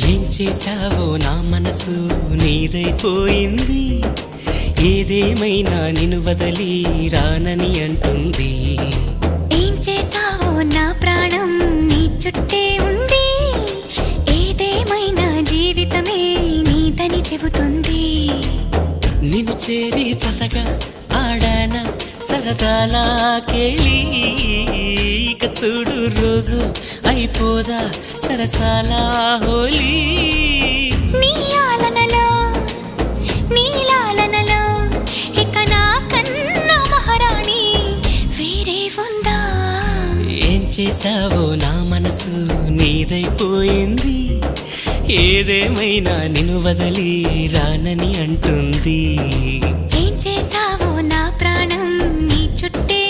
ఏం చేశావో నా మనసు నీదైపోయింది, ఏదేమైనా నిన్ను వదలి రానని అంటుంది. ఏం చేశావో నా ప్రాణం నీ చుట్టే ఉంది, ఏదేమైనా జీవితమే నీదని చెబుతుంది. నిన్ను చేరి చతగా ఆడాన సరదాలా కేళి, ఇక చూడు రోజు అయిపోదా సరసాలా హోలీ. నీ ఆలనలో నీ లాలనలో ఇక నా కన్నా మహారాణి వేరే ఉందా? ఏం చేశావో నా మనసు నీదైపోయింది, ఏదేమైనా నిన్ను వదలి రానని అంటుంది. ఏం చేశావో నా ప్రాణం నీ చుట్టే